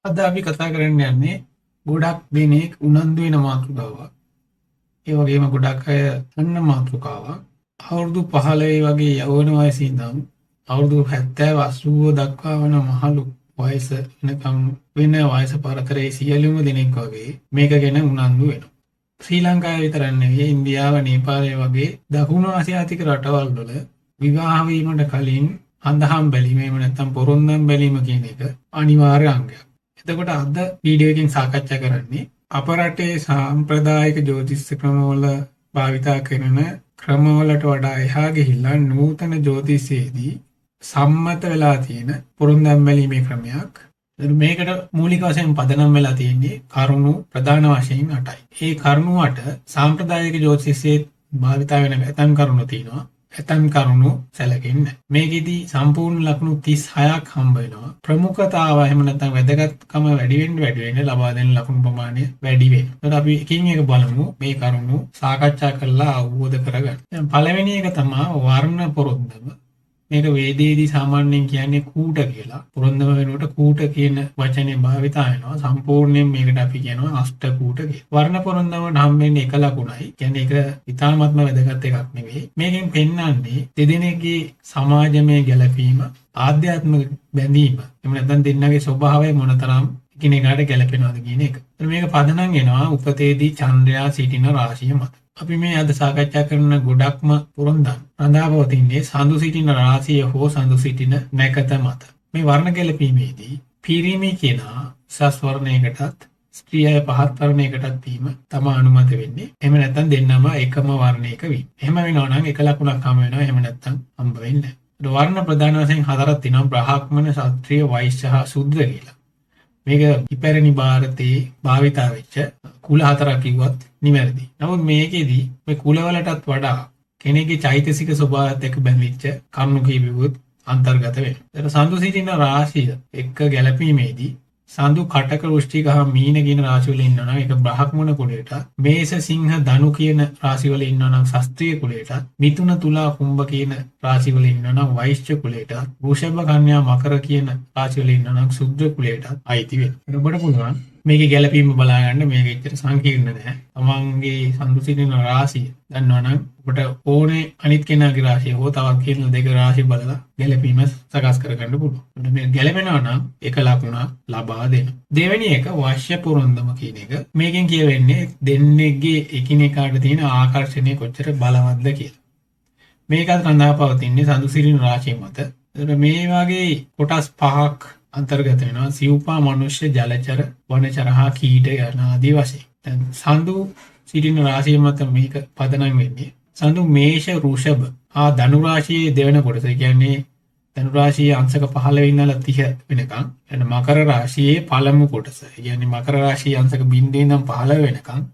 අද අපි කතා කරන්න යන්නේ ගොඩක් දෙනෙක් උනන්දු වෙන මාතෘකාවක්. ඒ වගේම ගොඩක් අය අන්න මාතෘකාවක්. අවුරුදු 15 වගේ යෞවන වයසේ ඉඳන් අවුරුදු 70 80 දක්වා වන මහලු වයස වෙනකම් වෙන වයස පරතරයේ සියලුම දෙනෙක් වගේ මේක ගැන උනන්දු වෙනවා. ශ්‍රී ලංකාවේ විතරක් නෙවෙයි ඉන්දියාව, නේපාලය වගේ දකුණු ආසියාතික රටවල් වල විවාහ වීමට කලින් අඳහම් බැලීම එහෙම නැත්නම් පොරොන්දම් බැලීම කියන එක අනිවාර්ය අංගයක්. එතකොට අද වීඩියෝ එකෙන් සාකච්ඡා කරන්නේ අප රටේ සාම්ප්‍රදායික ජ්‍යොතිෂ ක්‍රමවල භාවිතා කරන ක්‍රමවලට වඩා එහා ගිහිල්ලා නූතන ජ්‍යොතිෂයේදී සම්මත වෙලා තියෙන පොරොන්දම් බැලීමේ ක්‍රමයක්. මේකට මූලික වශයෙන් පදනම් වෙලා තියෙන්නේ කරුණු ප්‍රධාන වශයෙන් 8යි. ඒ කරුණු 8 සාම්ප්‍රදායික ජ්‍යොතිෂයේ භාවිතා වෙන ඇතම් කරුණු තියෙනවා. ඇතම් කරුණු සැලකෙන්නේ. මේකෙදි සම්පූර්ණ ලකුණු 36ක් හම්බ වෙනවා. ප්‍රමුඛතාව එහෙම නැත්නම් වැදගත්කම වැඩි වෙන්න ලබා දෙන ලකුණු ප්‍රමාණය වැඩි වෙනවා. ඒත් අපි එකින් එක බලමු මේ කරුණු සාකච්ඡා කරලා අවබෝධ කරගන්න. දැන් පළවෙනි එක තමයි වර්ණ පොරොන්දම. මේක වේදයේදී සාමාන්‍යයෙන් කියන්නේ කූට කියලා. පොරොන්දම වෙනුවට කූට කියන වචනේ භාවිතා වෙනවා. සම්පූර්ණයෙන් මේකට අපි කියනවා අෂ්ට කූට කියලා. වර්ණ පොරොන්දමට හම්බෙන්නේ එක ලකුණයි. කියන්නේ ඒක ඉතාමත්ම වැදගත් එකක් නෙවෙයි. මේකෙන් පෙන්වන්නේ දෙදෙනෙක්ගේ සමාජමය ගැළපීම, ආධ්‍යාත්මික බැඳීම. එහෙම නැත්නම් දෙන්නගේ ස්වභාවය මොනතරම් එකිනෙකාට ගැළපෙනවද කියන එක. මේක පදනම් වෙනවා උපතේදී චන්ද්‍රයා සිටින රාශිය මත. අපි මේ අද සාකච්ඡා කරන ගොඩක්ම පොරොන්දම් රඳාපවතින්නේ සඳු සිටින රාශිය හෝ සඳු සිටින නැකත මත. මේ වර්ණ ගැලපීමේදී පිරිමි කෙනා උසස් වර්ණයකටත් ස්ත්‍රිය පහත් වර්ණයකටත් වීම තමයි අනුමත වෙන්නේ. එහෙම නැත්නම් දෙන්නම එකම වර්ණයක වීම. එහෙම වෙනවා නම් එක ලකුණක් හම් වෙනවා. එහෙම නැත්නම් හම්බ වෙන්නේ නැහැ. වර්ණ ප්‍රධාන වශයෙන් හතරක් තියෙනවා. බ්‍රාහ්මණ, ක්ෂත්‍රිය, වෛශ්‍ය හා ශූද්‍ර කියලා. මේක ඉපැරණි ಭಾರತයේ භාවිතා වෙච්ච කුල හතරක් කිව්වත් නිවැරදි. නමුත් මේකෙදි මේ කුලවලටත් වඩා කෙනෙක්ගේ චෛතසික ස්වභාවයත් එක්ක බැඳිච්ච කරුණු කීපෙකුත් අන්තර්ගත වෙනවා. ඒතර සඳු සිටින රාශිය එක්ක ගැළපීමේදී සඳු කටක වෘශ්චික හා මීන කියන රාශි වල ඉන්නවා නම් ඒක බ්‍රාහ්මණ කුලයට, මේෂ සිංහ ධනු කියන රාශි වල ඉන්නවා නම් ශාස්ත්‍රීය කුලයට, මිථුන තුලා කුම්භ කියන රාශි වල ඉන්නවා නම් වෛශ්‍ය කුලයට, වෘෂභ කන්‍යා මකර කියන රාශි වල ඉන්නවා නම් ශුද්‍ර කුලයට අයිති වෙනවා. ඔබට පුළුවන් මේකේ ගැළපීම බලා ගන්න. මේක එච්චර සංකීර්ණ නෑ. තමන්ගේ සඳු සිටින රාශිය දන්නවනම් ඔබට ඕනේ අනිත් කෙනාගේ රාශිය හෝ තවත් කෙනෙක් දෙක රාශිය බලලා ගැළපීම සකස් කරගන්න පුළුවන්. මේ ගැළපෙනවා නම් එක ලකුණක් ලබා දෙනවා. දෙවෙනි එක වාශ්‍ය පොරොන්දම කියන එක. මේකෙන් කියවෙන්නේ දෙන්නෙක්ගේ එකිනෙකාට තියෙන ආකර්ෂණය කොච්චර බලවත්ද කියලා. මේකත් රඳාපවතින්නේ සඳු සිටින රාශිය මත. මේ වගේ කොටස් පහක් අන්තර්ගත වෙනවා. සිව්පා, මනුෂ්‍ය, ජලචර, වනචර හා කීට යන ආදී වශයෙන්. දැන් සඳු සිටින රාශිය මත මේක පදනම් වෙන්නේ. සඳු මේෂ, වෘෂභ හා ධනු රාශියේ දෙවන කොටස. ඒ කියන්නේ ධනු රාශියේ අංශක 15 ඉඳලා 30 වෙනකම්. එන මකර රාශියේ පළමු කොටස. ඒ කියන්නේ මකර රාශියේ අංශක 0 ඉඳන් 15 වෙනකම්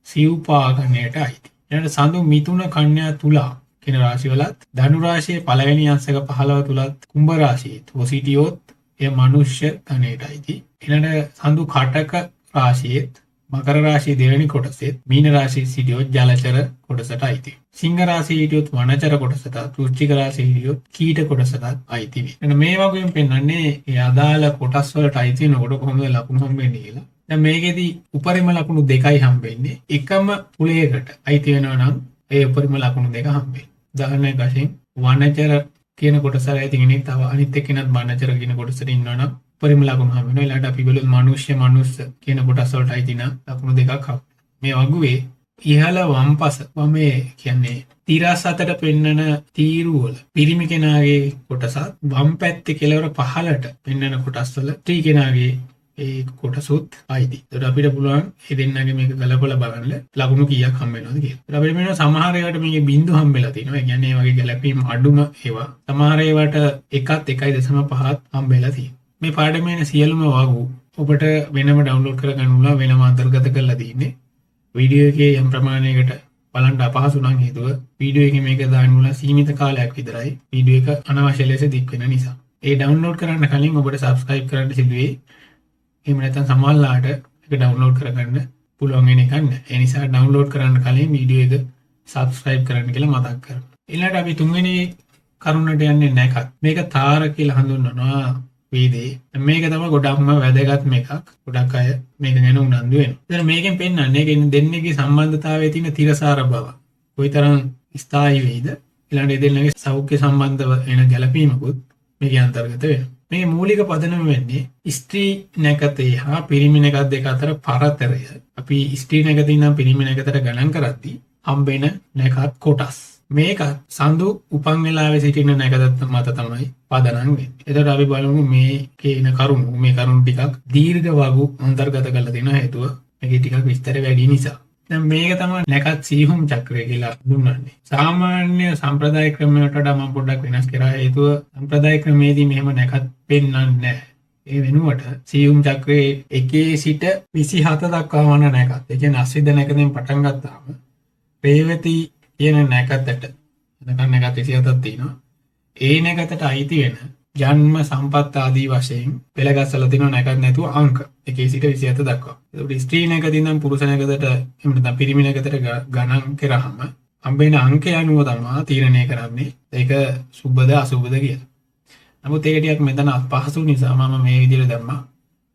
සිව්පා ගණයට අයිති. ඊළඟට සඳු මිථුන, කන්‍යා, තුලා කියන රාශිවලත් ධනු රාශියේ පළවෙනි අංශක 15 තුලත් කුම්භ රාශියේ සිටියොත් එය මනුෂ්‍ය ගණයට අයිති. ඊළඟට සඳු කටක රාශියේත් මකර රාශියේ දෙවෙනි කොටසෙත් මීන රාශියේ සිටියොත් ජලචර කොටසට අයිති. සිංහ රාශියේ හිටියොත් වනචර කොටසට, වෘශ්චික රාශියේ හිටියොත් කීට කොටසට අයිති වෙයි. එන්න මේ වගේම පෙන්වන්නේ ඒ අදාළ කොටස් වලට අයිති වෙනකොට කොහොමද ලකුණු හම්බෙන්නේ කියලා. දැන් මේකෙදි උපරිම ලකුණු දෙකයි හම්බෙන්නේ. එකම කුලයකට අයිති වෙනවා නම් ඒ උපරිම ලකුණු දෙක හම්බෙන්නේ. උදාහරණයක් වශයෙන් වනචර කියන කොටසට ඇති කෙනෙක් තව අනිත් එක්කෙනත් වනචර කියන කොටසට ඉන්නවනම් උපරිම ලකුණු හම්බ වෙනවා. ඊළඟට අපි බලමු මනුෂ්‍ය කියන කොටස් වලට අයිති නම් ලකුණු දෙකක් හම්බ. මේ වගුවේ ඉහළ වම්පස වමේ කියන්නේ තිරස් අතට පෙන්නන තීරු වල පිරිමි කෙනාගේ කොටසත් වම් පැත්තේ කෙළවර පහළට පෙන්නන කොටස් වල ත්‍රි කෙනාගේ ඒ කොටසුත් අයිති. ඒකට අපිට පුළුවන් මේ දෙන්නගේ මේක ගලපලා බලන්න ලකුණු කීයක් හම්බ වෙනවද කියලා. ඒත් අපිට මේන සමහර ඒවාට මේකේ බිංදු හම්බෙලා තියෙනවා. ඒ කියන්නේ මේ වගේ ගැලපීම් අඩුම ඒවා. සමහර ඒවාට 1.5ත් හම්බෙලා තියෙනවා. මේ පාඩමේ සියලුම වගු ඔබට වෙනම ඩවුන්ලෝඩ් කරගන්න උනා වෙනම අන්තර්ගත කරලා තියෙන්නේ. වීඩියෝ එකේ යම් ප්‍රමාණයකට බලන්න අපහසු නම් හේතුව වීඩියෝ එකේ මේක දාන්න උනා සීමිත කාලයක් විතරයි. වීඩියෝ එක අනවශ්‍ය ලෙස දික් වෙන නිසා. ඒ ඩවුන්ලෝඩ් කරන්න කලින් ඔබට subscribe කරන්න සිදුවේ. එහෙම නැත්නම් සමහරලාට ඒක ඩවුන්ලෝඩ් කරගන්න පුළුවන් වෙන එකක් නෑ. ඒ නිසා ඩවුන්ලෝඩ් කරන්න කලින් වීඩියෝ එක subscribe කරන්න කියලා මතක් කරගන්න. ඊළඟට අපි තුන්වෙනි කරුණට යන්නේ නැකත්. මේක තාර කියලා හඳුන්වනවා. වීදේ. මේක තමයි ගොඩක්ම වැදගත්ම එකක්. ගොඩක් අය මේක ගැන උනන්දු වෙනවා. ඒතර මේකෙන් පෙන්වන්නේ දෙන්නෙක්ගේ සම්බන්ධතාවයේ තියෙන තිරසාර බව. කොයිතරම් ස්ථායී වෙයිද? ඊළඟට දෙන්නගේ සෞඛ්‍ය සම්බන්ධව එන ගැළපීමකුත් මේකේ අන්තර්ගත වෙනවා. මේ මූලික පදනම වෙන්නේ ස්ත්‍රී නැකතේ හා පිරිමි නැකත් දෙක අතර පරතරය. අපි ස්ත්‍රී නැකතින් ඉඳන් පිරිමි නැකතට ගණන් කරද්දී හම්බෙන නැකත් කොටස්. මේක සඳු උපන් වෙලාවේ සිටින නැකතත් මත තමයි පදනම් වෙන්නේ. එතකොට අපි බලමු මේකේ එන කරුණු මේ කරුණු ටිකක් දීර්ඝ වගු අන්තර්ගත කරලා තියෙන හේතුව මේකේ ටිකක් විස්තර වැඩි නිසා. දැන් මේක තමයි නැකත් සීහුම් චක්‍රය කියලා දුන්නන්නේ. සාමාන්‍ය සම්ප්‍රදායික ක්‍රමයට වඩා මම පොඩ්ඩක් වෙනස් කරා. හේතුව සම්ප්‍රදායික ක්‍රමයේදී මෙහෙම නැකත් පෙන්වන්නේ නැහැ. ඒ වෙනුවට සීහුම් චක්‍රයේ 1 සිට 27 දක්වා වන නැකත්. ඒ කියන්නේ අස්විද නැකතෙන් පටන් ගත්තාම රේවති කියන නැකතට එතකන් නැකත් 27ක් තියෙනවා. ඒ නැකතට අයිති වෙන ජන්ම සම්පත් ආදී වශයෙන් පෙළගස්සලා තියෙන නැකත් නැතුව අංක 1 සිට 27 දක්වා. ඒකට ස්ත්‍රී නැකතින් නම් පුරුෂ නැකතට එහෙම නැත්නම් පිරිමි නැකතට ගණන් කරාම හම්බෙන අංකය අනුව තමයි තීරණය කරන්නේ ඒක සුබද අසුබද කියලා. නමුත් ඒක ටිකක් මෙතන අපහසු නිසා මම මේ විදිහට දැම්මා.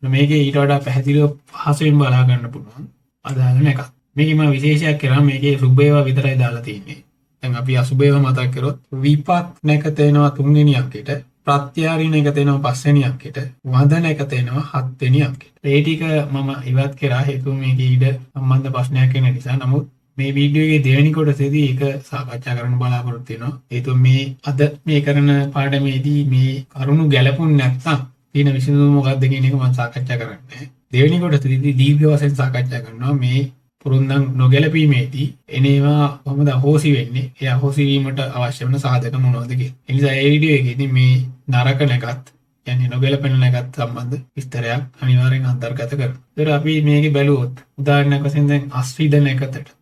මේකේ ඊට වඩා පැහැදිලිව පහසුවෙන් බලා ගන්න පුළුවන් අදාළ නැකත්. මේකේ මම විශේෂයක් කරා මේකේ සුබේවා විතරයි දාලා තියෙන්නේ. දැන් අපි අසුබේවා මතක් කරොත් විපත් නැකත එනවා 3 වෙනි අංකෙට, ප්‍රත්‍යාරි නැකත එනවා 5 වෙනි අංකෙට, වද නැකත එනවා 7 වෙනි අංකෙට. ඒ ටික මම ඉවත් කරා හේතුව මේකේ ඊට සම්බන්ධ ප්‍රශ්නයක් වෙන නිසා. නමුත් මේ වීඩියෝ එකේ දෙවෙනි කොටසේදී ඒක සාකච්ඡා කරන්න බලාපොරොත්තු වෙනවා. හේතුව මේ අද මේ කරන පාඩමේදී මේ කරුණු ගැලපුණ නැත්නම් තියෙන විසඳුම මොකක්ද කියන එක මම සාකච්ඡා කරන්නේ. දෙවෙනි කොටසේදී දීර්ඝ වශයෙන් සාකච්ඡා කරනවා මේ පුරුද්දන් නොගැලපීමේදී එනේවා කොහොමද අහෝසි වෙන්නේ? ඒ අහෝසි වීමට අවශ්‍ය වෙන සාධක මොනවද කියලා. ඒ නිසා මේ වීඩියෝ එකේදී මේ නරක නැකත් කියන්නේ නොගැලපෙන නැකත් සම්බන්ධ විස්තරයක් අනිවාර්යෙන් අන්තර්ගත කරනවා. ඒතර අපි මේකේ බැලුවොත් උදාහරණයක් වශයෙන් දැන් අස්විද නැකතට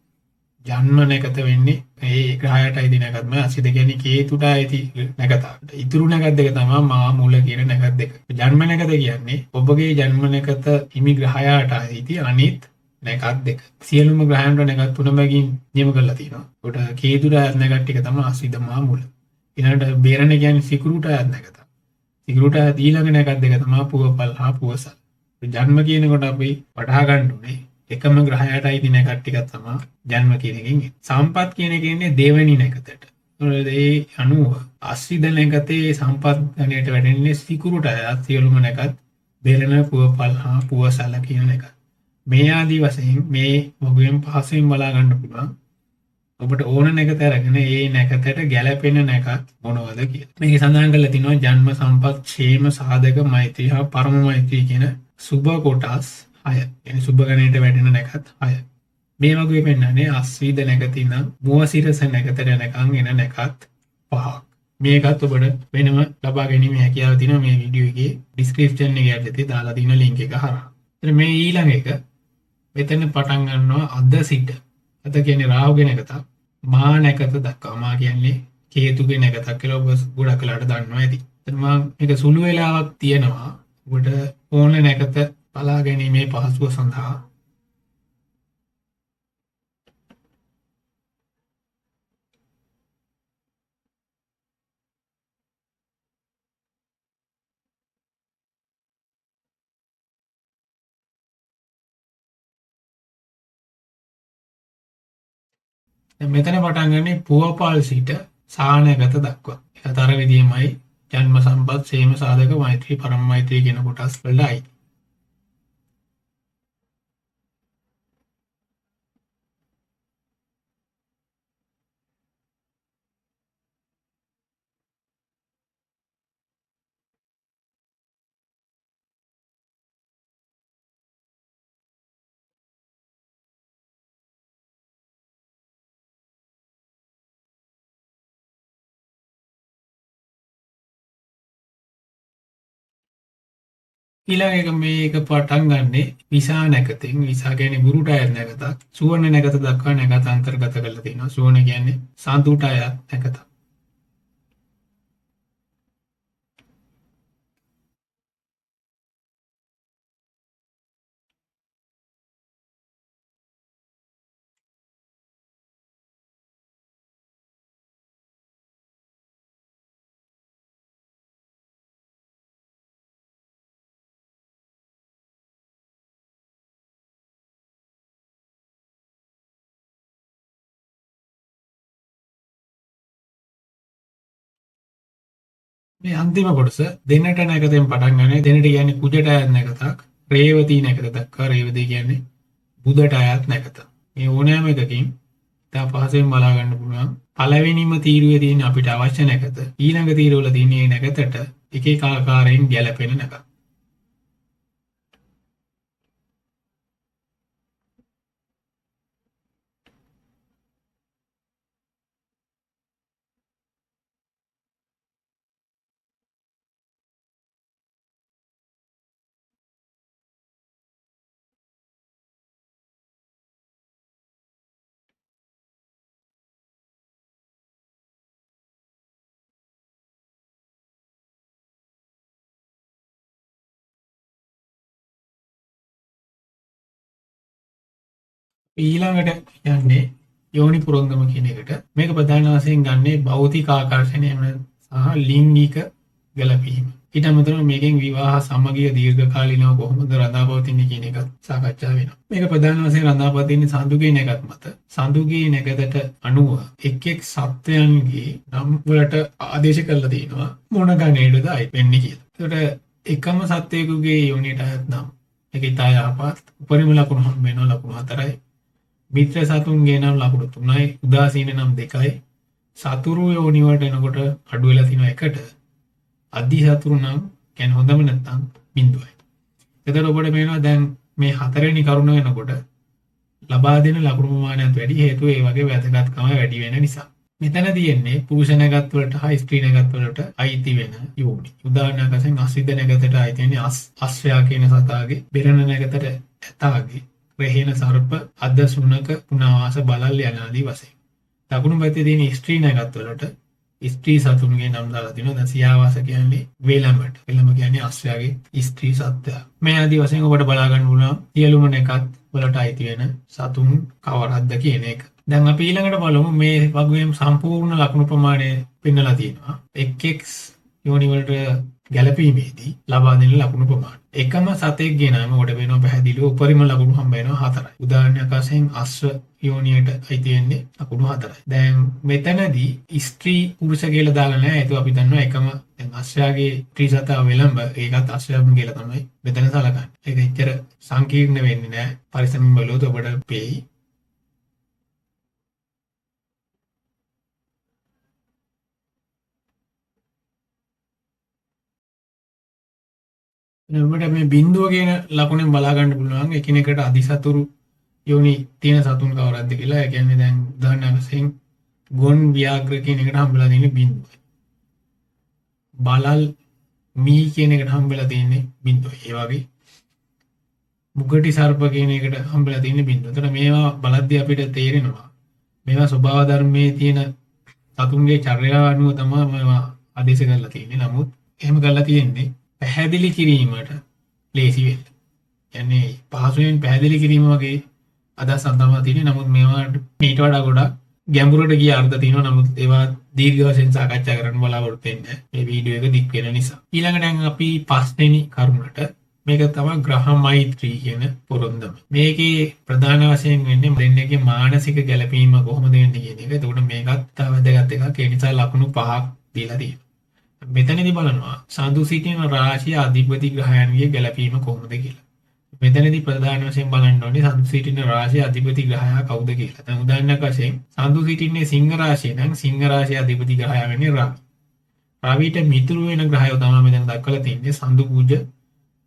ජන්ම නැකත වෙන්නේ ඒ ග්‍රහයට අයිති නැකත්ම අස්විද කියන්නේ කේතුට අයිති නැකතට. ඉතුරු නැකත් දෙක තමයි මා මූල කියන නැකත් දෙක. ජන්ම නැකත කියන්නේ ඔබගේ ජන්ම නැකත හිමි ග්‍රහයට අයිති අනිත් නැකත් දෙක. සියලුම ග්‍රහයන්ට නැකත් තුන බැගින් නියම කරලා තියෙනවා. ඒකට කේතුට අයත් නැකත් ටික තමයි අස්විද මා මූල. ඊළඟට බේරණ කියන්නේ සිකුරුට අයත් නැකත. සිකුරුට අයත් ඊළඟ නැකත් දෙක තමයි පුවපල් හා පුවසල්. ජන්ම කියනකොට අපි වටහා ගන්න ඕනේ එකම ග්‍රහයට අයිති නැකත් ටිකක් තමයි ජන්ම කියන එකෙන් එන්නේ. සම්පත් කියන එක ඉන්නේ දෙවෙනි නැකතට. ඒ අනුව අස්විද නැකතේ සම්පත් ගණයට වැටෙන්නේ සිකුරුට අයත් සියලුම නැකත් බේරණ පුවපල් හා පුවසල් කියන නැකත්. මේ ආදී වශයෙන් මේ වගුවෙන් පහසුවෙන් බලා ගන්න පුළුවන්. ඔබට ඕන නැකත අරගෙන ඒ නැකතට ගැළපෙන නැකත් මොනවද කියලා. මේකේ සඳහන් කරලා තිනවා ජන්ම සම්පත්, ക്ഷേම සාධක, මෛත්‍රී හා පරම මෛත්‍රී කියන සුබ කොටස් 6. එනි සුබ ගණයට වැටෙන නැකත් 6. මේ වගේ පෙන්නන්නේ අස්විද නැකතින මුවසිරස නැකතට යනකම් එන නැකත් 5ක්. මේකත් ඔබට වෙනම ලබා ගැනීම හැකියාව තියෙනවා මේ වීඩියෝ එකේ ඩිස්ක්‍රිප්ෂන් එකේ යටතේ දාලා තියෙන link එක හරහා. ඉතින් මේ ඊළඟ එක මෙතන පටන් ගන්නවා අද සිට. අද කියන්නේ රාහුගේ නැකතක්. මා නැකත දක්වා. මා කියන්නේ කේතුගේ නැකතක් කියලා ඔබ ගොඩක් වෙලාට දන්නවා ඇති. එතන මම මේක සුළු වෙලාවක් තියෙනවා. ඔබට ඕන නැකත බලා ගැනීමේ පහසුව සඳහා. දැන් මෙතන පටන් ගන්නේ පුවපල් සිට සානගත දක්වා. ඒකත් අර විදිහමයි ජන්ම සම්පත්, ക്ഷേම සාධක, මෛත්‍රී, පරම මෛත්‍රී කියන කොටස් වලයි. ඊළඟ එක මේක පටන් ගන්නෙ විසා නැකතෙන්. විසා කියන්නේ ගුරුට අයත් නැකතක්. සුවර්ණ නැකත දක්වා නැකත අන්තර්ගත කරලා තියෙනවා. සුවර්ණ කියන්නේ සඳුට අයත් නැකතක්. මේ අන්තිම කොටස දෙන්නට නැකතෙන් පටන් ගන්න. දෙන්නට කියන්නේ කුජට අයත් නැකතක්. රේවතී නැකත දක්වා රේවතී කියන්නේ බුදට අයත් නැකත. මේ ඕනෑම එකකින් ඉතා පහසුවෙන් බලා ගන්න පුළුවන්. පළවෙනිම තීරුවේ තියෙන අපිට අවශ්‍ය නැකත ඊළඟ තීරුවල තියෙන මේ නැකතට එක එක ආකාරයෙන් ගැලපෙන නැකත. ඊළඟට යන්නේ යෝනි පුරොන්දම කියන එකට. මේක ප්‍රධාන වශයෙන් ගන්නේ භෞතික ආකර්ෂණය සහ ලිංගික ගැලපීම. ඊට අමතරව මේකෙන් විවාහ සමගිය දීර්ඝකාලීනව කොහොමද රඳාපවතින්නේ කියන එකත් සාකච්ඡා වෙනවා. මේක ප්‍රධාන වශයෙන් රඳාපවතින්නේ සඳුගේ නැකත් මත. සඳුගේ නැකතට අනුව එක් එක් සත්වයන්ගේ නම් වලට ආදේශ කරලා තියෙනවා මොන ගණයටද අයිති වෙන්නේ කියලා. ඒකට එකම සත්වයකගේ යෝනියට අයත් නම් ඒක ඉතා යහපත්. උපරිම ලකුණු හම්බ වෙනවා ලකුණු 4යි. මිත්‍ර සතුන්ගේ නම් ලකුණු 3යි, උදාසීන නම් 2යි. සතුරු යෝනිවට එනකොට අඩු වෙලා තියෙනවා 1ට. අධි සතුරු නම් කියන්නේ හොඳම නැත්තම් 0යි. එතකොට ඔබට පේනවා දැන් මේ 4 වෙනි කරුණ වෙනකොට ලබා දෙන ලකුණු ප්‍රමාණයත් වැඩි. හේතුව ඒ වගේ වැදගත්කම වැඩි වෙන නිසා. මෙතන තියෙන්නේ පුරුෂ නැගත් වලට හා ස්ත්‍රී නැගත් වලට අයිති වෙන යෝනි. උදාහරණයක් වශයෙන් අස්විද නැගතට අයිති වෙන්නේ අස්වැයා කියන සතාගේ, බෙරණ නැගතට ඇතාගේ, රෙහෙන සර්ප, අද සුනක, පුනාවාස, බලල් යන ආදී වශයෙන්. දකුණු පැත්තේ තියෙන ස්ත්‍රී නැගත් වලට ස්ත්‍රී සතුන්ගේ නම් දාලා තිනවා. දැන් සියාවාස කියන්නේ වේලඹට. වේලඹ කියන්නේ අස්වැයාගේ ස්ත්‍රී සත්වයා. මේ ආදී වශයෙන් ඔබට බලා ගන්න පුළුවන් සියලුම නැකත් වලට අයිති වෙන සතුන් කවරක්ද කියන එක. දැන් අපි ඊළඟට බලමු මේ වගේම සම්පූර්ණ ලකුණු ප්‍රමාණය පෙන්වලා තියෙනවා. එක් යෝනි වලට ගැලපීමේදී ලබා දෙන ලකුණු ප්‍රමාණය. එකම සතෙක්ගේ නම ඔබට වෙනවා පැහැදිලිව උපරිම ලකුණු හම්බ වෙනවා 4යි. උදාහරණයක් වශයෙන් අශ්ව යෝනියට අයිති වෙන්නේ ලකුණු 4යි. දැන් මෙතනදී ස්ත්‍රී පුරුෂ කියලා දාලා නැහැ. ඒක අපි දන්නවා එකම දැන් අශ්වයාගේ ස්ත්‍රී සතා වෙලඹ ඒකත් අශ්වයම කියලා තමයි මෙතන සලකන්නේ. ඒක එච්චර සංකීර්ණ වෙන්නේ නැහැ. පරිස්සමින් බලුවොත් ඔබට පේයි. ඔබට මේ බිඳුව කියන ලකුණෙන් බලා ගන්න පුළුවන් එකිනෙකට අධිසතුරු යෝනි තියෙන සතුන් කවරක්ද කියලා. ඒ කියන්නේ දැන් උදාහරණයක් වශයෙන් ගොන් ව්‍යාග්‍ර කියන එකට හම්බෙලා තියෙන්නේ බිඳුවයි. බලල් මී කියන එකට හම්බෙලා තියෙන්නේ බිඳුවයි. ඒ වගේ මුගටි සර්ප කියන එකට හම්බෙලා තියෙන්නේ බිඳුව. එතකොට මේවා බලද්දී අපිට තේරෙනවා මේවා ස්වභාව ධර්මයේ තියෙන සතුන්ගේ චර්යාව අනුව තමයි මේවා ආදේශ කරලා තියෙන්නේ. නමුත් එහෙම කරලා තියෙන්නේ පැහැදිලි කිරීමට ලේසි වෙන්න. කියන්නේ පහසුවෙන් පැහැදිලි කිරීම වගේ අදහසක් තමයි තියෙන්නේ. නමුත් මේවාට ඊට වඩා ගොඩක් ගැඹුරට ගිය අර්ථ තියෙනවා. නමුත් ඒවා දීර්ඝ වශයෙන් සාකච්ඡා කරන්න බලාපොරොත්තු වෙන්නේ මේ වීඩියෝ එක දික් වෙන නිසා. ඊළඟට අපි 5 වෙනි කරුණට මේක තමයි ග්‍රහ මෛත්‍රී කියන පොරොන්දම. මේකේ ප්‍රධාන වශයෙන් වෙන්නේ දෙන්නගේ මානසික ගැළපීම කොහොමද වෙන්නේ කියන එක. එතකොට මේකත් තව වැදගත් එකක්. ඒ නිසා ලකුණු 5ක් දීලා තියෙනවා. මෙතනදී බලනවා සඳු සිටින රාශිය අධිපති ග්‍රහයන්ගේ ගැලපීම කොහොමද කියලා. මෙතනදී ප්‍රධාන වශයෙන් බලන්න ඕනේ සඳු සිටින රාශිය අධිපති ග්‍රහයා කවුද කියලා. දැන් උදාහරණයක් වශයෙන් සඳු සිටින්නේ සිංහ රාශිය නම් සිංහ රාශිය අධිපති ග්‍රහයා වෙන්නේ රවි. රවිට මිතුරු වෙන ග්‍රහයෝ තමයි මෙතන දක්වලා තින්නේ සඳු කුජ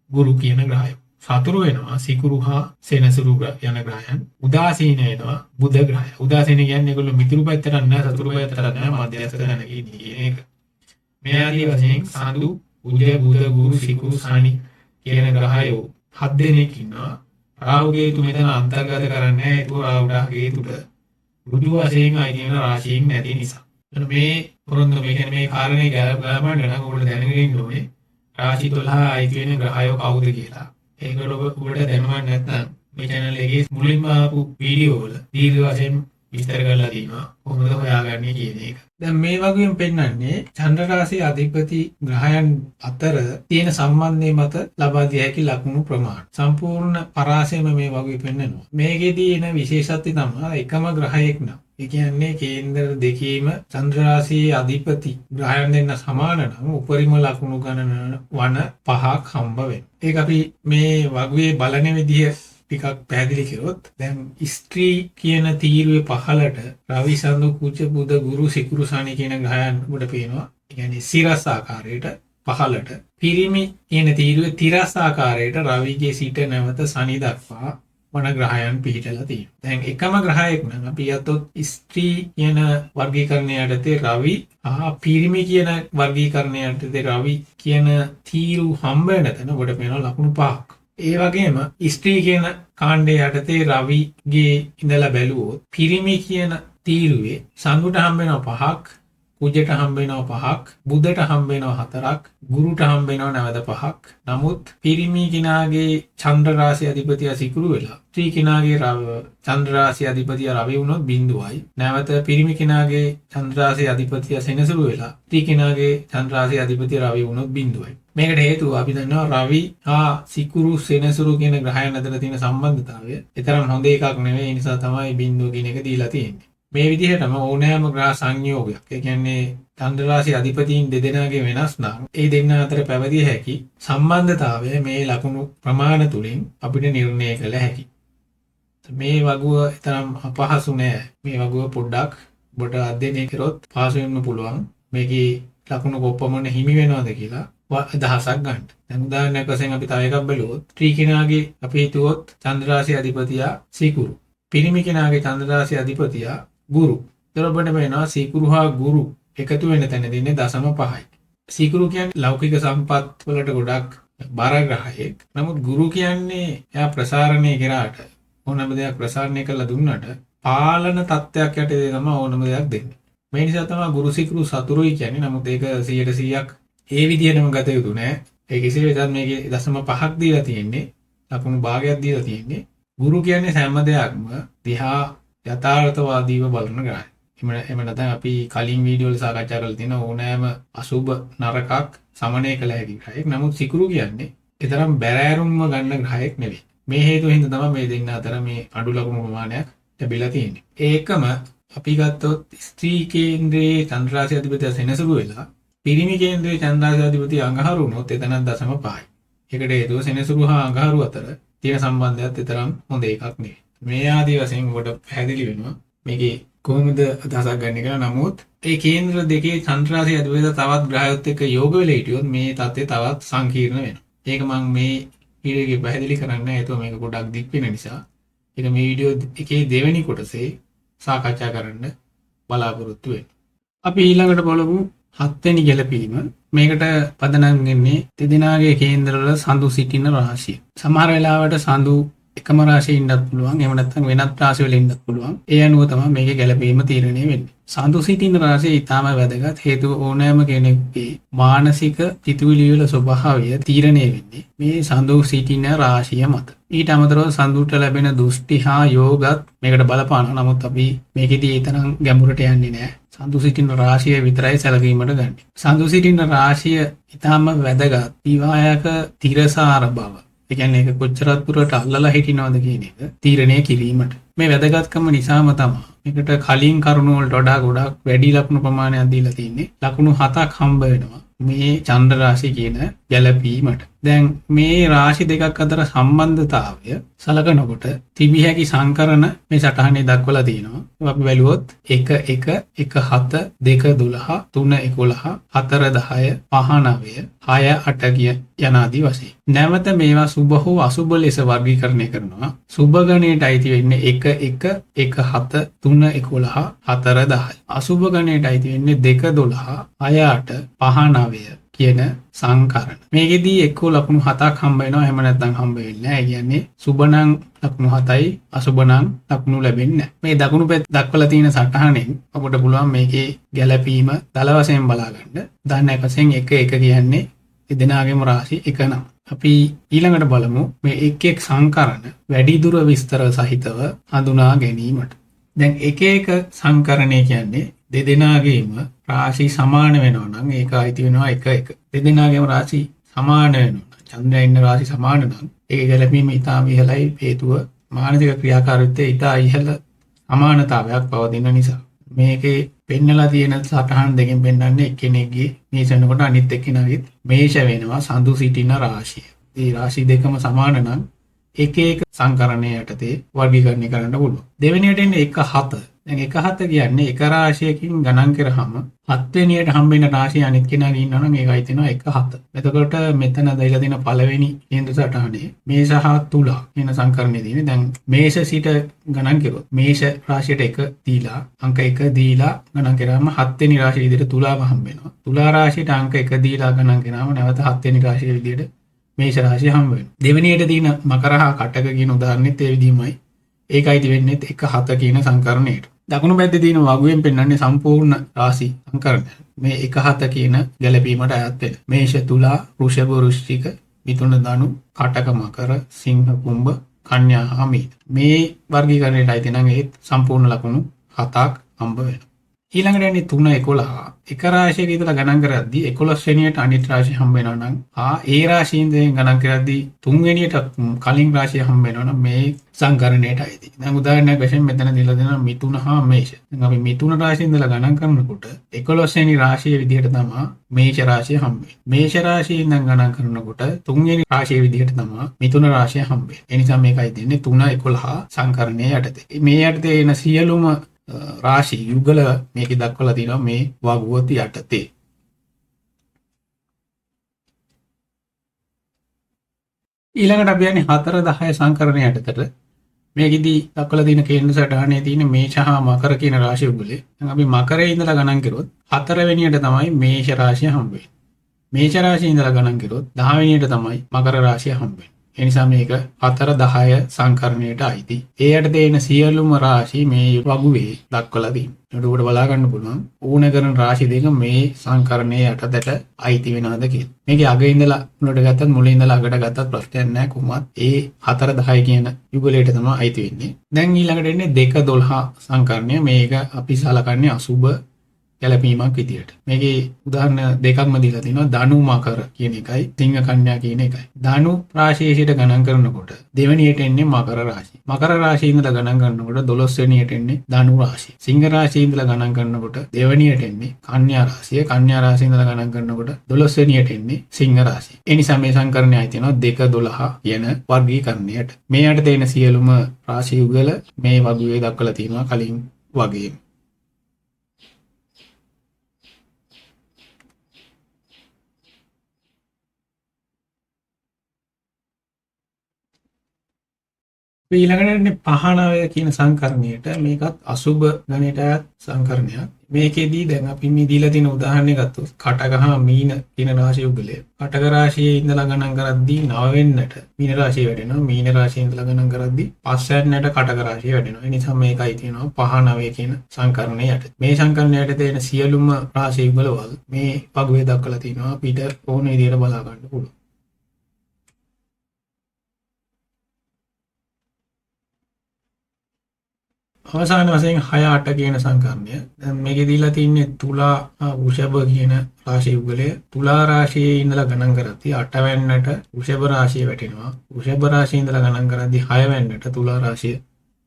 ගුරු කියන ග්‍රහයෝ. සතුරු වෙනවා සිකුරු හා සෙනසුරු යන ග්‍රහයන්. උදාසීන වෙනවා බුධ ග්‍රහය. උදාසීන කියන්නේ ඒගොල්ලෝ මිතුරු පැත්තට නැහැ සතුරු පැත්තට නැහැ මධ්‍යස්ථ තැනක ඉන්නේ ඒක. මේ ආදී වශයෙන් සඳු, උජ, බුධ, ගුරු, සිකුරු, සනි කියන ග්‍රහයෝ 7 දෙනෙක් ඉන්නවා. රාහුගේ තු මෙතන අන්තර්ගත කරන්නේ නැහැ. ඒක රාහුගේ තුට ඍජු වශයෙන් අයිති වෙන රාශියෙන් නැති නිසා. එතන මේ පොරොන්දු මේ කියන්නේ මේ කාරණේ ගලපන්න නම් ඔබට දැනගෙන ඉන්න ඕනේ. රාශි 12 අයිති වෙන ග්‍රහයෝ කවුද කියලා. ඒකට ඔබට දැනුමක් නැත්නම් මේ channel එකේ මුලින්ම ආපු වීඩියෝ වල දීර්ඝ වශයෙන් විස්තර කරලා තියෙනවා කොහොමද හොයාගන්නේ කියන එක. දැන් මේ වගේම පෙන්වන්නේ චන්ද්‍ර රාශියේ අධිපති ග්‍රහයන් අතර තියෙන සම්බන්ධය මත ලබා දිය හැකි ලකුණු ප්‍රමාණය. සම්පූර්ණ පරාසයම මේ වගේ පෙන්වනවා. මේකෙදී එන විශේෂත්වය තමයි එකම ග්‍රහයෙක් නම්. ඒ කියන්නේ කේන්දර දෙකේම චන්ද්‍ර රාශියේ අධිපති ග්‍රහයන් දෙන්න සමාන නම් උපරිම ලකුණු ගණන වන 5ක් හම්බ වෙනවා. ඒක අපි මේ වගේ බලන විදිහ ටිකක් පැහැදිලි කරොත් දැන් ස්ත්‍රී කියන තීරුවේ පහළට රවි සඳු කුජ බුධ ගුරු සිකුරු ශනි කියන ග්‍රහයන් උඩ පේනවා. ඒ කියන්නේ සිරස් ආකාරයට පහළට. පිරිමි කියන තීරුවේ තිරස් ආකාරයට රවිගේ සිට නැවත ශනි දක්වා වන ග්‍රහයන් පිහිටලා තියෙනවා. දැන් එකම ග්‍රහයෙක් නම් අපි අතොත් ස්ත්‍රී කියන වර්ගීකරණය යටතේ රවි පිරිමි කියන වර්ගීකරණය යටතේ රවි කියන තීරු හම්බ වෙන තැන උඩ පේනවා ලකුණු 5ක්. ඒ වගේම ස්ත්‍රී කියන කාණ්ඩයේ යටතේ රවිගේ ඉඳලා බැලුවොත් පිරිමි කියන තීරුවේ සඳුට හම්බ වෙනවා 5ක්, කුජට හම්බ වෙනවා 5ක්, බුධට හම්බ වෙනවා 4ක්, ගුරුට හම්බ වෙනවා නැවත 5ක්. නමුත් පිරිමි කෙනාගේ චන්ද්‍ර රාශි අධිපතිය සිකුරු වෙලා ස්ත්‍රී කෙනාගේ චන්ද්‍ර රාශි අධිපතිය රවි වුණොත් 0යි. නැවත පිරිමි කෙනාගේ චන්ද්‍ර රාශි අධිපතිය සෙනසුරු වෙලා ස්ත්‍රී කෙනාගේ චන්ද්‍ර රාශි අධිපතිය රවි වුණොත් 0යි. මේකට හේතුව අපි දන්නවා රවි හා සිකුරු සෙනසුරු කියන ග්‍රහයන් අතර තියෙන සම්බන්ධතාවය ඒතරම් හොඳ එකක් නෙවෙයි. ඒ නිසා තමයි 0 කියන එක දීලා තියෙන්නේ. මේ විදිහටම ඕනෑම ග්‍රහ සංයෝගයක් ඒ කියන්නේ චන්ද්‍ර රාශි අධිපතීන් දෙදෙනාගේ වෙනස් නම් ඒ දෙන්න අතර පැවතිය හැකි සම්බන්ධතාවය මේ ලකුණු ප්‍රමාණ තුලින් අපිට නිර්ණය කළ හැකියි. මේ වගුව තරම් අපහසු නෑ. මේ වගුව පොඩ්ඩක් ඔබට අධ්‍යයනය කරොත් පහසුවෙන්ම පුළුවන් මේකේ ලකුණු කොපමණ හිමි වෙනවද කියලා අදහසක් ගන්න. දැන් උදාහරණයක් වශයෙන් අපි තව එකක් බලුවොත් ස්ත්‍රී කෙනාගේ අපි හිතුවොත් චන්ද්‍ර රාශි අධිපතියා සිකුරු. පිරිමි කෙනාගේ චන්ද්‍ර රාශි අධිපතියා ගුරු. දරබඩ වෙනවා සිකුරු හා ගුරු එකතු වෙන තැන දෙන්නේ 0.5යි. සිකුරු කියන්නේ ලෞකික සම්පත් වලට ගොඩක් බර ග්‍රහයෙක්. නමුත් ගුරු කියන්නේ එයා ප්‍රසාරණය කරාට ඕනම දෙයක් ප්‍රසාරණය කරලා දුන්නට පාලන තත්ත්වයක් යටතේ තමයි ඕනම දෙයක් දෙන්නේ. මේ නිසා තමයි ගුරු සිකුරු සතුරුයි කියන්නේ. නමුත් ඒක 100%ක් ඒ විදිහටම ගත යුතු නෑ. ඒ කෙසේ වෙතත් මේකේ 0.5ක් දීලා තියෙන්නේ. ලකුණු භාගයක් දීලා තියෙන්නේ. ගුරු කියන්නේ හැම දෙයක්ම දිහා යථාර්ථවාදීව බලන ග්‍රහය. එහෙම නැත්නම් අපි කලින් වීඩියෝ වල සාකච්ඡා කරලා තියෙන ඕනෑම අසුබ නරකක් සමනය කළ හැකි ග්‍රහයක්. නමුත් සිකුරු කියන්නේ ඒතරම් බැරෑරුම්ම ගන්න ග්‍රහයක් නෙවෙයි. මේ හේතුව හින්දා තමයි මේ දෙන්න අතර මේ අඩු ලකුණු ප්‍රමාණයක් ලැබිලා තියෙන්නේ. ඒකම අපි ගත්තොත් ස්ත්‍රී කේන්ද්‍රයේ චන්ද්‍ර රාශි අධිපතිය සෙනසුරු වෙලා පිරිමි කේන්ද්‍රයේ චන්ද්‍ර රාශි අධිපතිය අඟහරු වුණොත් එතන 0.5යි. ඒකට හේතුව සෙනසුරු හා අඟහරු අතර තියෙන සම්බන්ධයත් ඒතරම් හොඳ එකක් නෙවෙයි. මේ ආදී වශයෙන් ඔබට පැහැදිලි වෙනවා මේකේ කොහොමද අදහසක් ගන්න කියලා. නමුත් ඒ කේන්ද්‍ර දෙකේ චන්ද්‍ර රාශි අධිපතිය තවත් ග්‍රහයොත් එක්ක යෝග වෙලා හිටියොත් මේ තත්ත්වය තවත් සංකීර්ණ වෙනවා. ඒක මම මේ වීඩියෝ එකේ පැහැදිලි කරන්නේ නැහැ. ඒක මේක ගොඩක් දික් වෙන නිසා. ඒක මේ වීඩියෝ එකේ දෙවෙනි කොටසේ සාකච්ඡා කරන්න බලාපොරොත්තු වෙනවා. අපි ඊළඟට බලමු 7 වෙනි ගැළපීම. මේකට පදනම් වෙන්නේ දෙදෙනාගේ කේන්ද්‍රවල සඳු සිටින රාශිය. සමහර වෙලාවට සඳු එකම රාශියේ ඉන්නත් පුළුවන්. එහෙම නැත්නම් වෙනත් රාශි වල ඉන්නත් පුළුවන්. ඒ අනුව තමයි මේකේ ගැළපීම තීරණය වෙන්නේ. සඳු සිටින රාශිය ඊටම වැදගත්. හේතුව ඕනෑම කෙනෙකුගේ මානසික සිතුවිලි වල ස්වභාවය තීරණය වෙන්නේ මේ සඳු සිටින රාශිය මත. ඊට අමතරව සඳුට ලැබෙන දෘෂ්ටි හා යෝගත් මේකට බලපානවා. නමුත් අපි මේකෙදී ඒ තරම් ගැඹුරට යන්නේ නැහැ. සඳු සිටින රාශිය විතරයි සැලකීමට ගන්න. සඳු සිටින රාශිය ඊටම වැදගත්. විවාහයක තිරසාර බව. ඒ කියන්නේ ඒක කොච්චරක් දුරට අල්ලලා හිටිනවද කියන එක තීරණය කිරීමට. මේ වැදගත්කම නිසාම තමයි මේකට කලින් කරුණු වලට වඩා ගොඩක් වැඩි ලකුණු ප්‍රමාණයක් දීලා තින්නේ. ලකුණු 7ක් හම්බ වෙනවා මේ චන්ද්‍ර රාශි කියන ගැළපීමට. දැන් මේ රාශි දෙකක් අතර සම්බන්ධතාවය සලකනකොට තිබිය හැකි සංකරණ මේ සටහනේ දක්වලා තියෙනවා. අපි බැලුවොත් 1 1 1 7 2 12 3 11 4 10 5 9 6 8 කිය යන ආදී වශයෙන්. නැවත මේවා සුභ හෝ අසුභ ලෙස වර්ගීකරණය කරනවා. සුභ ගණයට අයිති වෙන්නේ 1 1 1 7 3 11 4 10. අසුභ ගණයට අයිති වෙන්නේ 2 12 6 8 5 9 කියන සංකරණ. මේකෙදී එක්කෝ ලකුණු 7ක් හම්බ වෙනවා. එහෙම නැත්නම් හම්බ වෙන්නේ නැහැ. ඒ කියන්නේ සුබ නම් ලකුණු 7යි අසුබ නම් ලකුණු ලැබෙන්නේ නැහැ. මේ දකුණු පැත්ත දක්වලා තියෙන සටහනෙන් අපිට පුළුවන් මේකේ ගැළපීම දල වශයෙන් බලා ගන්න. උදාහරණයක් වශයෙන් 1 1 කියන්නේ දෙදෙනාගේම රාශි එක නම්. අපි ඊළඟට බලමු මේ එක් එක් සංකරණ වැඩි දුර විස්තර සහිතව හඳුනා ගැනීමට. දැන් එක එක සංකරණය කියන්නේ දෙදෙනාගේම රාශි සමාන වෙනවා නම් ඒක අයිති වෙනවා එක එක. දෙදෙනාගේම රාශි සමාන වෙනවා. චන්ද්‍රයා ඉන්න රාශි සමාන නම් ඒක ගැලපීම ඉතාම ඉහළයි. හේතුව මානසික ක්‍රියාකාරීත්වයේ ඉතා ඉහළ සමානතාවයක් පවතින නිසා. මේකේ පෙන්නලා තියෙන සටහන් දෙකෙන් පෙන්වන්නේ එක්කෙනෙක්ගේ මේෂ වෙනකොට අනිත් එක්කෙනාගෙත් මේෂ වෙනවා සඳු සිටින රාශිය. මේ රාශි දෙකම සමාන නම් එක එක සංකරණය යටතේ වර්ගීකරණය කරන්න පුළුවන්. දෙවෙනියට එන්නේ 1-7. දැන් 1-7 කියන්නේ එක රාශියකින් ගණන් කරාම 7 වෙනියට හම්බෙන රාශිය අනිත් කෙනාගේ ඉන්නවා නම් ඒකයි තියෙනවා 1-7. එතකොට මෙතන දීලා තියෙන පළවෙනි කේන්ද්‍ර සටහනේ මේෂ සහ තුලා කියන සංකරණය තියෙන්නේ. දැන් මේෂ සිට ගණන් කළොත් මේෂ රාශියට 1 දීලා අංක 1 දීලා ගණන් කරාම 7 වෙනි රාශිය විදිහට තුලාව හම්බ වෙනවා. තුලා රාශියට අංක 1 දීලා ගණන් කරාම නැවත 7 වෙනි රාශිය විදිහට මේෂ රාශිය හම්බ වෙනවා. දෙවෙනියට තියෙන මකර හා කටක කියන උදාහරණෙත් ඒ විදිහමයි. ඒකයි තියෙන්නේ 1-7 කියන සංකරණයට. දකුණු පැත්තේ තියෙන වගුවෙන් පෙන්වන්නේ සම්පූර්ණ රාශි සංකරණය. මේ 1-7 කියන ගැළපීමට අයත් වෙන. මේෂ තුලා වෘෂභ වෘශ්චික මිථුන ධනු කටක මකර සිංහ කුම්භ කන්‍යා හා මීන. මේ වර්ගීකරණයට අයිති නම් ඒ සම්පූර්ණ ලකුණු 7ක් හම්බ වෙනවා. ඊළඟට යන්නේ 3-11. එක රාශියක ඉඳලා ගණන් කරද්දී 11 වෙනියට අනිත් රාශිය හම්බ වෙනවා නම් ඒ රාශියෙන් ගණන් කරද්දී 3 වෙනියට කලින් රාශිය හම්බ වෙනවා නම් මේ සංකරණයට අයිති. දැන් උදාහරණයක් වශයෙන් මෙතන දීලා දෙනවා මිථුන හා මේෂ. දැන් අපි මිථුන රාශියෙන් ඉඳලා ගණන් කරනකොට 11 වෙනි රාශිය විදිහට තමයි මේෂ රාශිය හම්බ වෙන්නේ. මේෂ රාශියෙන් ඉඳන් ගණන් කරනකොට 3 වෙනි රාශිය විදිහට තමයි මිථුන රාශිය හම්බ වෙන්නේ. ඒ නිසා මේකයි දෙන්නේ 3-11 සංකරණය යටතේ. මේ යටතේ එන සියලුම රාශි යුගල මේකේ දක්වලා තියෙනවා මේ වගුවත යටතේ. ඊළඟට අපි යන්නේ 4-10 සංකරණය යටතට. මේකෙදි දක්වලා තියෙන කේන්ද්‍ර සටහනේ තියෙන මේෂ හා මකර කියන රාශි යුගලේ. දැන් අපි මකරේ ඉඳලා ගණන් කරොත් 4 වෙනියට තමයි මේෂ රාශිය හම්බ වෙන්නේ. මේෂ රාශිය ඉඳලා ගණන් කරොත් 10 වෙනියට තමයි මකර රාශිය හම්බ වෙන්නේ. ඒ නිසා මේක 4-10 සංකරණයට අයිති. ඒ යටතේ එන සියලුම රාශි මේ වගුවේ දක්වලා තියෙනවා. ඒකට උඩ බලා ගන්න පුළුවන් ඕන කරන රාශි දෙක මේ සංකරණයේ යටතට අයිති වෙනවද කියලා. මේකේ අග ඉඳලා මුලට ගත්තත් මුලින් ඉඳලා අගට ගත්තත් ප්‍රශ්නයක් නැහැ. කොහොමත් ඒ 4-10 කියන යුගලයට තමයි අයිති වෙන්නේ. දැන් ඊළඟට එන්නේ 2-12 සංකරණය. මේක අපි සලකන්නේ අසුබ ගැලපීමක් විදියට. මේකේ උදාහරණ දෙකක්ම දීලා තිනවා ධනු මකර කියන එකයි සිංහ කන්‍යා කියන එකයි. ධනු රාශියේ සිට ගණන් කරනකොට දෙවෙනියට එන්නේ මකර රාශිය. මකර රාශියේ ඉඳලා ගණන් කරනකොට 12 වෙනියට එන්නේ ධනු රාශිය. සිංහ රාශියේ ඉඳලා ගණන් කරනකොට දෙවෙනියට එන්නේ කන්‍යා රාශිය. කන්‍යා රාශියේ ඉඳලා ගණන් කරනකොට 12 වෙනියට එන්නේ සිංහ රාශිය. ඒ නිසා මේ සංකරණය ආයි තියෙනවා 2-12 කියන වර්ගීකරණයට. මේ යට තියෙන සියලුම රාශි යුගල මේ වගුවේ දක්වලා තියෙනවා කලින් වගේම. ඊළඟට 15 කියන සංකරණයට මේකත් අසුබ ගණයට අයත් සංකරණයක්. මේකෙදී දැන් අපි මේ දීලා තියෙන උදාහරණය ගත්තොත් කටක හා මීන කියන රාශි යුගලය. කටක රාශියේ ඉඳලා ගණන් කරද්දී 9 වෙන්නට මීන රාශිය වැඩෙනවා. මීන රාශියේ ඉඳලා ගණන් කරද්දී 5 වෙන්නට කටක රාශිය වැඩෙනවා. ඒ නිසා මේකයි තියෙනවා 15 කියන සංකරණය යටතේ. මේ සංකරණය යටතේ තියෙන සියලුම රාශි යුගලවල මේ වගුවේ දක්වලා තියෙනවා. අපිට ඕන විදිහට බලා ගන්න පුළුවන්. අවසාන වශයෙන් 6-8 කියන සංකරණය. දැන් මේකේ දීලා තින්නේ තුලා වෘෂභ කියන රාශි යුගලය. තුලා රාශියේ ඉඳලා ගණන් කරද්දී 8 වෙන්නට වෘෂභ රාශිය වැටෙනවා. වෘෂභ රාශියේ ඉඳලා ගණන් කරද්දී 6 වෙන්නට තුලා රාශිය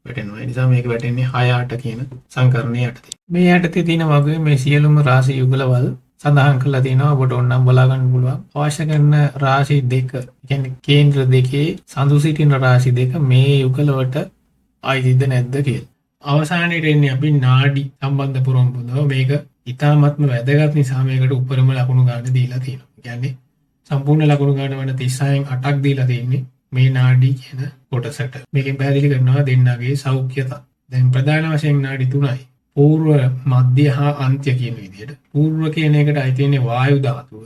වැටෙනවා. ඒ නිසා මේක වැටෙන්නේ 6-8 කියන සංකරණය යටතේ. මේ යටතේ තියෙන වගේ මේ සියලුම රාශි යුගලවල සඳහන් කරලා තියෙනවා. ඔබට ඕනනම් බලා ගන්න පුළුවන්. අවශ්‍ය කරන රාශි දෙක, කියන්නේ කේන්ද්‍ර දෙකේ සඳු සිටින රාශි දෙක මේ යුගලවට අයිතිද නැද්ද කියලා. අවසානයේ එන්නේ අපි නාඩි සම්බන්ධ පුරම් පොතව. මේක ඉතාමත්ම වැදගත් නිසා මේකට උපරිම ලකුණු ගන්න දීලා තියෙනවා. කියන්නේ සම්පූර්ණ ලකුණු ගන්න වෙන 36න් 8ක් දීලා තියෙන්නේ මේ නාඩි කියන කොටසට. මේකෙන් පැහැදිලි කරනවා දෙන්නගේ සෞඛ්‍යතා. දැන් ප්‍රධාන වශයෙන් නාඩි තුනයි. పూర్ව, මධ්‍ය හා අන්ත්‍ය කියන විදිහට. పూర్ව කියන එකට අයිති වෙන්නේ වායු ධාතුව.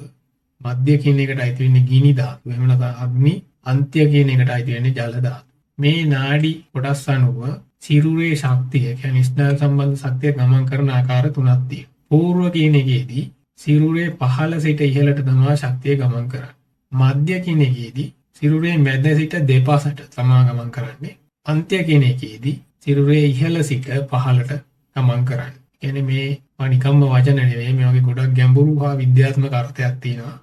මධ්‍ය කියන එකට අයිති වෙන්නේ ගිනි ධාතුව. එහෙම නැත්නම් අග්නි. අන්ත්‍ය කියන එකට අයිති වෙන්නේ ජල ධාතුව. මේ නාඩි කොටස් අනුව සිරුරේ ශක්තිය, කියන්නේ ස්නායු සම්බන්ධ ශක්තිය ගමන් කරන ආකාර තුනක් තියෙනවා. పూర్ව කියන එකේදී සිරුරේ පහළ සිට ඉහළට තමයි ශක්තිය ගමන් කරන්නේ. මධ්‍ය කියන එකේදී සිරුරේ මැද සිට දෙපසට තමයි ගමන් කරන්නේ. අන්ත්‍ය කියන එකේදී සිරුරේ ඉහළ සිට පහළට ගමන් කරන්නේ. කියන්නේ මේ නිකම්ම වචන නෙවෙයි, මේ වගේ ගොඩක් ගැඹුරු හා විද්‍යාත්මක අර්ථයක් තියෙනවා.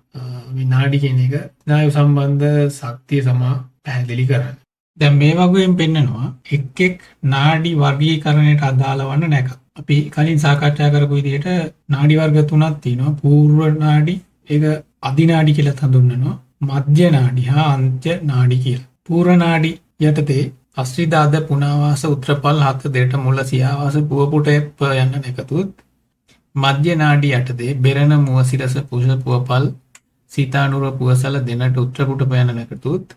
මේ නාඩි කියන එක ස්නායු සම්බන්ධ ශක්තිය සමා පැහැදිලි කරන්නේ. දැන් මේ වගේම පෙන්නනවා එක් එක් නාඩි වර්ගීකරණයට අදාළ වන නැකත්. අපි කලින් සාකච්ඡා කරපු විදිහට නාඩි වර්ග තුනක් තියෙනවා. පූර්ව නාඩි, ඒක අධිනාඩි කියලා හඳුන්වනවා. මධ්‍ය නාඩි හා අන්ත්‍ය නාඩි කියලා. පූර්ව නාඩි යටතේ අශ්‍රිදාද පුනාවාස උත්‍රපල් හත දෙට මුල සියාවාස පුවපුට යන නැකතුත්, මධ්‍ය නාඩි යටතේ බෙරණ මුව සිරස පුෂ පුවපල් සීතානුර පුවසල දෙනට උත්‍රපුට යන නැකතුත්,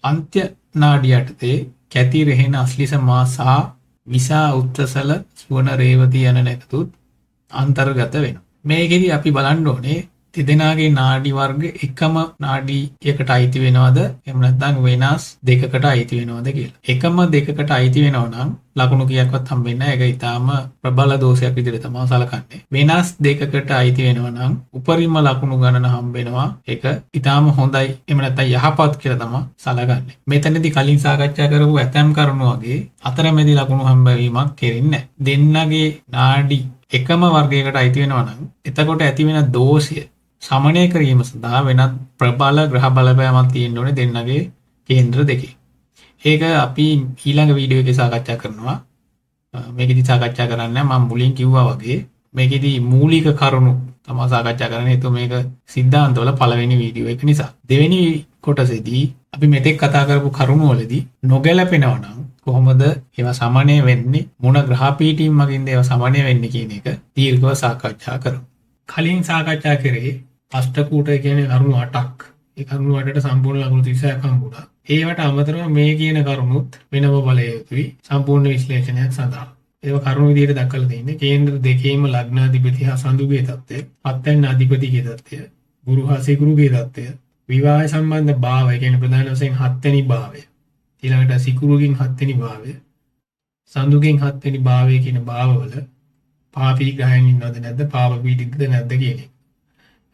අන්ත්‍ය නාඩි යටතේ කැති රෙහෙන අස්ලිස මා සහ විසා උත්‍රසල සුවන රේවති යන නැකතුත් අන්තර්ගත වෙනවා. මේකෙදි අපි බලන්න ඕනේ තිදෙනාගේ නාඩි වර්ග එකම නාඩියකට අයිති වෙනවද, එහෙම නැත්නම් වෙනස් දෙකකට අයිති වෙනවද කියලා. එකම දෙකකට අයිති වෙනව නම් ලකුණු කීයක්වත් හම්බෙන්නේ නැහැ. ඒක ඊටාම ප්‍රබල දෝෂයක් විදිහට තමයි සලකන්නේ. වෙනස් දෙකකට අයිති වෙනව නම් උපරිම ලකුණු ගණන හම්බෙනවා. ඒක ඊටාම හොඳයි, එහෙම නැත්නම් යහපත් කියලා තමයි සලකන්නේ. මෙතනදී කලින් සාකච්ඡා කරපු ඇතම් කරුණු වගේ අතරමැදි ලකුණු හම්බවීමක් කෙරෙන්නේ නැහැ. දෙන්නගේ නාඩි එකම වර්ගයකට අයිති වෙනවා නම් එතකොට ඇති වෙන දෝෂය සමනය කිරීම සඳහා වෙනත් ප්‍රබල ග්‍රහ බලපෑමක් තියෙන්න ඕනේ දෙන්නගේ කේන්ද්‍ර දෙකේ. ඒක අපි ඊළඟ වීඩියෝ එකේ සාකච්ඡා කරනවා. මේකෙදි සාකච්ඡා කරන්නේ මම මුලින් කිව්වා වගේ මේකෙදි මූලික කරුණු තමයි සාකච්ඡා කරන්නේ. ඒක මේක සිද්ධාන්තවල පළවෙනි වීඩියෝ එක නිසා. දෙවෙනි කොටසේදී අපි මෙතෙක් කතා කරපු කරුණු වලදී නොගැලපෙනවා නම් කොහොමද ඒවා සමනය වෙන්නේ, මොන ග්‍රහ පීඨීන් මගින්ද ඒවා සමනය වෙන්නේ කියන එක දීර්ඝව සාකච්ඡා කරමු. කලින් සාකච්ඡා කරේ අෂ්ටකූටය කියන්නේ කරුණු 8ක්. ඒ කරුණු 8ට සම්පූර්ණ ලකුණු 36ක් හම්බුණා. ඒවට අමතරව මේ කියන කරුණුත් වෙනම බලය යුතුයි සම්පූර්ණ විශ්ලේෂණයක් සඳහා. ඒවා කරුණු විදිහට දක්වලා තියෙන්නේ කේන්ද්‍ර දෙකේම ලග්නාධිපති හා සඳුගේ තත්ත්වය, පත්වෙනි අධිපතිගේ තත්ත්වය, ගුරු හා සිකුරුගේ තත්ත්වය, විවාහ සම්බන්ධ භාවය කියන්නේ ප්‍රධාන වශයෙන් 7 වෙනි භාවය, ඊළඟට සිකුරුගෙන් 7 වෙනි භාවය, සඳුගෙන් 7 වෙනි භාවය කියන භාවවල පාපී ග්‍රහයන් ඉන්නවද නැද්ද, පාප පීඩිතද නැද්ද කියන එක.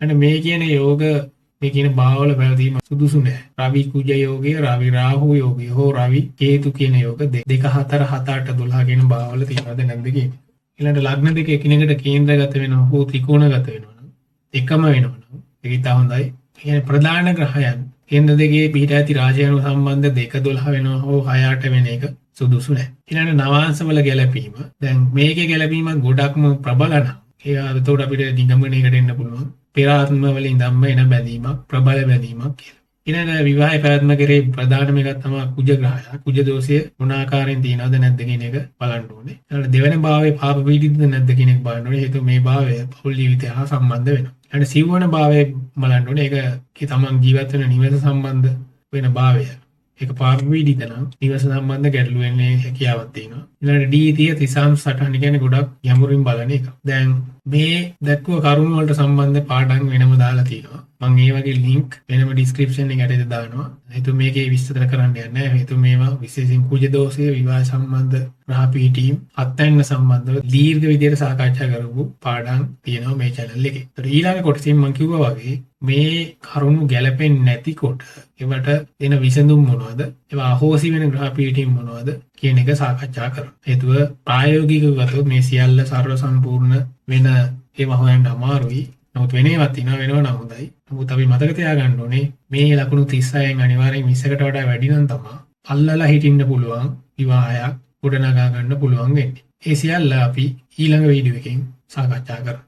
අන්න මේ කියන යෝග, මේ කියන භාවවල පැවතීම සුදුසු නෑ. රවි කුජ යෝගය, රවි රාහු යෝගය හෝ රවි කේතු කියන යෝග 2 4 7 8 12 කියන භාවවල තියෙනවද නැද්ද කියන. ඊළඟ ලග්න දෙක එකිනෙකට කේන්ද්‍රගත වෙනවා හෝ ත්‍රිකෝණගත වෙනවා නම් එකම වෙනවා නම් ඒක ඉතා හොඳයි. කියන්නේ ප්‍රධාන ග්‍රහයන් කේන්ද්‍ර දෙකේ පිහිට ඇති රාජ්‍යයන්ව සම්බන්ධ 2 12 වෙනවා හෝ 6 8 වෙන එක සුදුසු නෑ. ඊළඟ නවාංශවල ගැලපීම. දැන් මේකේ ගැලපීම ගොඩක්ම ප්‍රබල නම් එතකොට අපිට නිගමනයකට එන්න පුළුවන් පෙර ආත්ම වලින් ධම්ම එන බැඳීමක්, ප්‍රබල බැඳීමක් කියලා. ඊළඟ විවාහය පැවැත්ම කරේ ප්‍රධානම එකක් තමයි කුජ ග්‍රහය. කුජ දෝෂය මොන ආකාරයෙන් තියෙනවද නැද්ද කියන එක බලන්න ඕනේ. ඊළඟ දෙවෙනි භාවයේ පාප පීඩිතද නැද්ද කියන එක බලන්න ඕනේ. හේතුව මේ භාවය පෞල් ජීවිතය හා සම්බන්ධ වෙනවා. ඊළඟ සිව්වන භාවයේ බලන්න ඕනේ. ඒක තමන් ජීවත් වෙන නිවස සම්බන්ධ වෙන භාවය. ඒක පාප පීඩිත නම් නිවස සම්බන්ධ ගැටලු වෙන්නේ හැකියාවක් තියෙනවා. ඊළඟට ඩීතිය තිසම් සටහන කියන්නේ ගොඩක් ගැඹුරින් බලන එක. දැන් මේ දැක්වුව කරුණු වලට සම්බන්ධ පාඩම් වෙනම දාලා තියෙනවා. මම ඒ වගේ ලින්ක් වෙනම ඩිස්ක්‍රිප්ෂන් එකකට දානවා. හේතුව මේකේ විස්තර කරන්න යන්නේ නැහැ. හේතුව මේවා විශේෂයෙන් කුජ දෝෂය, විවාහ සම්බන්ධ ග්‍රහ පීඨීම්, අත්යන්න සම්බන්ධව දීර්ඝ විදියට සාකච්ඡා කරපු පාඩම් තියෙනවා මේ channel එකේ. ඒතර ඊළඟ කොටසින් මම කිව්වා වගේ මේ කරුණු ගැලපෙන්නේ නැතිකොට ඒවට දෙන විසඳුම් මොනවද? ඒවා අහෝසි වෙන ග්‍රහ පීඨීම් මොනවද කියන එක සාකච්ඡා කරමු. හේතුව ප්‍රායෝගිකව ගත්තොත් මේ සියල්ල සර්ව සම්පූර්ණ වෙන ඒවා හොයන්න අමාරුයි. නමුත් වෙනේවත් තියෙනවා, වෙනව නම් හොඳයි. නමුත් අපි මතක තියාගන්න ඕනේ මේ ලකුණු 36න් අනිවාර්යෙන් 20කට වඩා වැඩි නම් තමයි අල්ලලා හිටින්න පුළුවන් විවාහයක් ගොඩනගා ගන්න පුළුවන් වෙන්නේ. ඒ සියල්ල අපි ඊළඟ වීඩියෝ එකෙන් සාකච්ඡා කරමු.